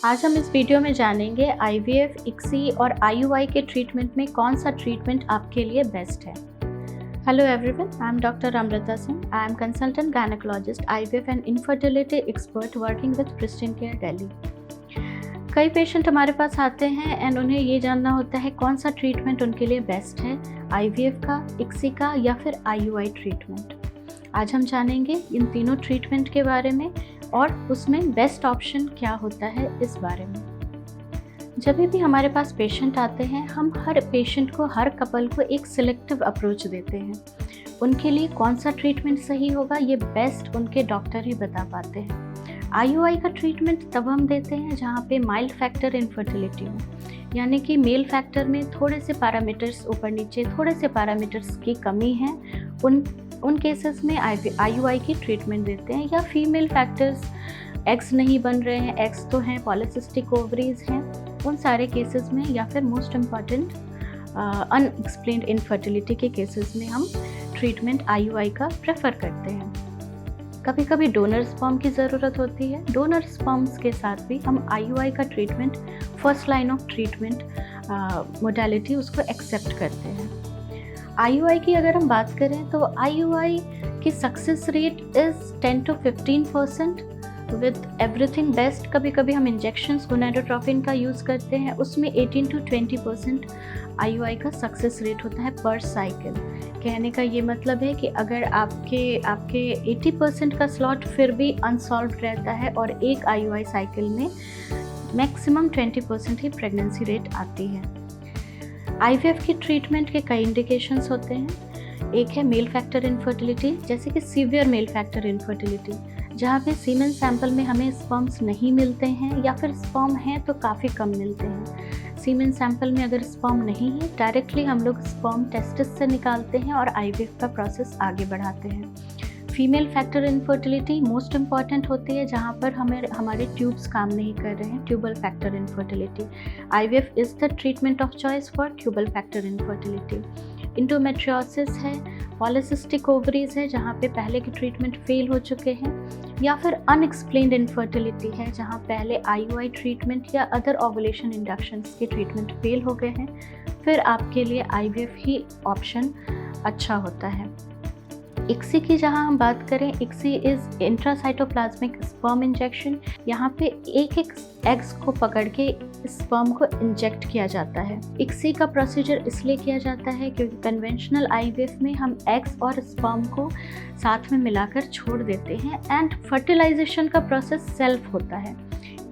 आज हम इस वीडियो में जानेंगे आईवीएफ, इक्सी और आईयूआई के ट्रीटमेंट में कौन सा ट्रीटमेंट आपके लिए बेस्ट है। Hello everyone, I am doctor Amrita Singh. I am consultant gynaecologist, IVF and infertility expert working with pristine care Delhi. कई पेशेंट हमारे पास आते हैं एंड उन्हें ये जानना होता है कौन सा ट्रीटमेंट उनके लिए बेस्ट है, आईवीएफ का, इक्सी का या फिर आईयूआई ट्रीटमेंट। आज हम जानेंगे इन तीनों ट्रीटमेंट के बारे में और उसमें बेस्ट ऑप्शन क्या होता है इस बारे में। जब भी हमारे पास पेशेंट आते हैं, हम हर पेशेंट को, हर कपल को एक सिलेक्टिव अप्रोच देते हैं। उनके लिए कौन सा ट्रीटमेंट सही होगा ये बेस्ट उनके डॉक्टर ही बता पाते हैं। आईयूआई का ट्रीटमेंट तब हम देते हैं जहाँ पे माइल्ड फैक्टर इनफर्टिलिटी हो, यानी कि मेल फैक्टर में थोड़े से पैरामीटर्स ऊपर नीचे, थोड़े से पैरामीटर्स की कमी है, उन केसेस में आईयूआई की ट्रीटमेंट देते हैं। या फीमेल फैक्टर्स, एग्स नहीं बन रहे हैं, एग्स तो हैं, पॉलिसिस्टिक ओवरीज हैं, उन सारे केसेस में, या फिर मोस्ट इम्पॉर्टेंट अनएक्सप्लेन्ड इनफर्टिलिटी के केसेस में हम ट्रीटमेंट आईयूआई का प्रेफर करते हैं। कभी कभी डोनर स्पर्म की ज़रूरत होती है। डोनर स्पर्म्स के साथ भी हम आईयूआई का treatment, first line of treatment modality, उसको एक्सेप्ट करते हैं। आईयूआई की अगर हम बात करें तो आईयूआई की success rate is 10 to 15% with everything best. कभी कभी हम इंजेक्शंस गोनाडोट्रोपिन का यूज़ करते हैं, उसमें 18 to 20% आईयूआई का सक्सेस रेट होता है पर साइकिल। कहने का ये मतलब है कि अगर आपके 80% का स्लॉट फिर भी अनसॉल्व रहता है और एक आईयूआई साइकिल में मैक्सिमम 20% ही प्रेगनेंसी रेट आती है। आईवीएफ की ट्रीटमेंट के कई इंडिकेशंस होते हैं। एक है मेल फैक्टर इनफर्टिलिटी, जैसे कि सीवियर मेल फैक्टर इनफर्टिलिटी, जहाँ पे सीमेन सैंपल में हमें स्पर्म्स नहीं मिलते हैं या फिर स्पर्म हैं तो काफ़ी कम मिलते हैं। सीमेन सैंपल में अगर स्पर्म नहीं है, डायरेक्टली हम लोग स्पर्म टेस्टिस से निकालते हैं और आईवीएफ का प्रोसेस आगे बढ़ाते हैं। Female factor infertility most important होती है, जहाँ पर हमारे ट्यूब्स काम नहीं कर रहे हैं, tubal factor infertility. IVF is the treatment of choice for tubal factor infertility. Endometriosis है, पॉलिसिस्टिक ओवरीज है, जहाँ पे पहले के ट्रीटमेंट फेल हो चुके हैं, या फिर अनएक्सप्लेन्ड इनफर्टिलिटी है, जहाँ पहले आईयूआई ट्रीटमेंट या अदर ओवुलेशन इंडक्शंस के ट्रीटमेंट फेल हो गए हैं, फिर आपके लिए आईवीएफ ही ऑप्शन अच्छा होता है। इक्सी की जहाँ हम बात करें, ICSI is intracytoplasmic sperm injection. यहाँ पे एक एग्स को पकड़ के स्पर्म को इंजेक्ट किया जाता है। इक्सी का प्रोसीजर इसलिए किया जाता है क्योंकि कन्वेंशनल आईवीएफ में हम एग्स और स्पर्म को साथ में मिलाकर छोड़ देते हैं एंड फर्टिलाइजेशन का प्रोसेस सेल्फ होता है।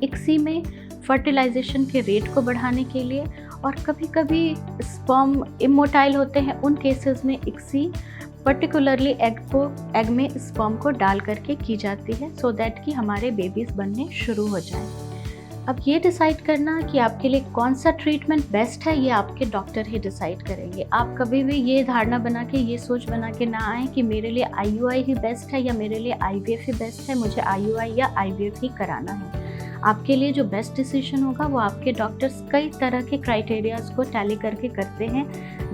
इक्सी में फर्टिलाइजेशन के रेट को बढ़ाने के लिए, और कभी कभी स्पर्म इमोटाइल होते हैं, उन केसेस में इक्सी पर्टिकुलरली एग में स्पर्म को डाल करके की जाती है, सो दैट कि हमारे बेबीज़ बनने शुरू हो जाएं। अब ये डिसाइड करना कि आपके लिए कौन सा ट्रीटमेंट बेस्ट है, ये आपके डॉक्टर ही डिसाइड करेंगे। आप कभी भी ये धारणा बना के, ये सोच बना के ना आए कि मेरे लिए आईयूआई ही बेस्ट है या मेरे लिए आईवीएफ ही बेस्ट है, मुझे आईयूआई या आईवीएफ ही कराना है। आपके लिए जो बेस्ट डिसीजन होगा वो आपके डॉक्टर्स कई तरह के क्राइटेरियाज़ को टैली करके करते हैं,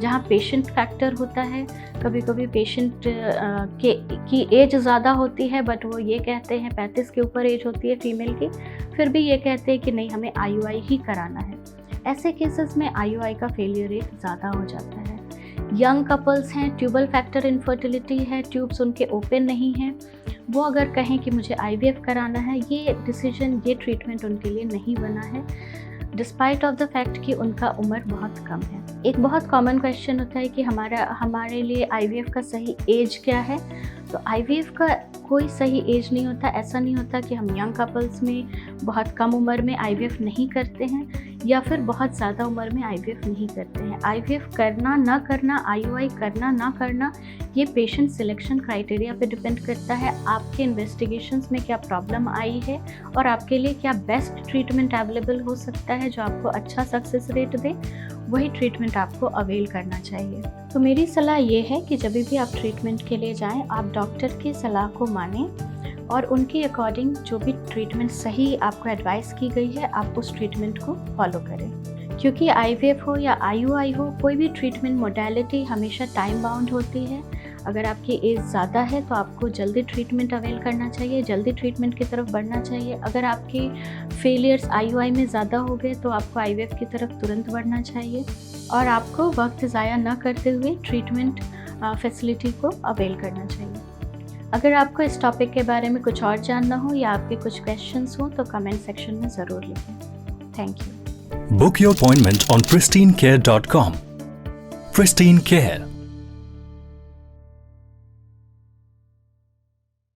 जहाँ पेशेंट फैक्टर होता है। कभी कभी पेशेंट की एज ज़्यादा होती है, बट वो ये कहते हैं 35 के ऊपर एज होती है फीमेल की, फिर भी ये कहते हैं कि नहीं, हमें आईयूआई ही कराना है। ऐसे केसेस में आईयूआई का फेलियर रेट ज़्यादा हो जाता है। यंग कपल्स हैं, ट्यूबल फैक्टर इनफर्टिलिटी है, ट्यूब्स उनके ओपन नहीं हैं, वो अगर कहें कि मुझे आईवीएफ कराना है, ये डिसीजन, ये ट्रीटमेंट उनके लिए नहीं बना है, डिस्पाइट ऑफ द फैक्ट कि उनका उम्र बहुत कम है। एक बहुत कॉमन क्वेश्चन होता है कि हमारे लिए आईवीएफ का सही एज क्या है। तो आईवीएफ का कोई सही एज नहीं होता। ऐसा नहीं होता कि हम यंग कपल्स में बहुत कम उम्र में आईवीएफ नहीं करते हैं या फिर बहुत ज़्यादा उम्र में आईवीएफ नहीं करते हैं। आईवीएफ करना ना करना, आईयूआई करना ना करना, ये पेशेंट सिलेक्शन क्राइटेरिया पे डिपेंड करता है। आपके इन्वेस्टिगेशंस में क्या प्रॉब्लम आई है और आपके लिए क्या बेस्ट ट्रीटमेंट अवेलेबल हो सकता है जो आपको अच्छा सक्सेस रेट दे, वही ट्रीटमेंट आपको अवेल करना चाहिए। तो मेरी सलाह ये है कि जब भी आप ट्रीटमेंट के लिए जाएं, आप डॉक्टर की सलाह को मानें और उनके अकॉर्डिंग जो भी ट्रीटमेंट सही आपको एडवाइस की गई है, आप उस ट्रीटमेंट को फॉलो करें। क्योंकि आईवीएफ हो या आईयूआई हो, कोई भी ट्रीटमेंट मोडालिटी हमेशा टाइम बाउंड होती है। अगर आपकी एज ज़्यादा है तो आपको जल्दी ट्रीटमेंट अवेल करना चाहिए, जल्दी ट्रीटमेंट की तरफ बढ़ना चाहिए। अगर आपकी फेलियर्स IUI में ज़्यादा हो गए तो आपको IVF की तरफ तुरंत बढ़ना चाहिए और आपको वक्त ज़ाया न करते हुए ट्रीटमेंट फैसिलिटी को अवेल करना चाहिए। अगर आपको इस टॉपिक के बारे में कुछ और जानना हो या आपके कुछ क्वेश्चंस हो तो कमेंट सेक्शन में ज़रूर लिखें। Thank you. Book your appointment on pristinecare.com. Pristine Care.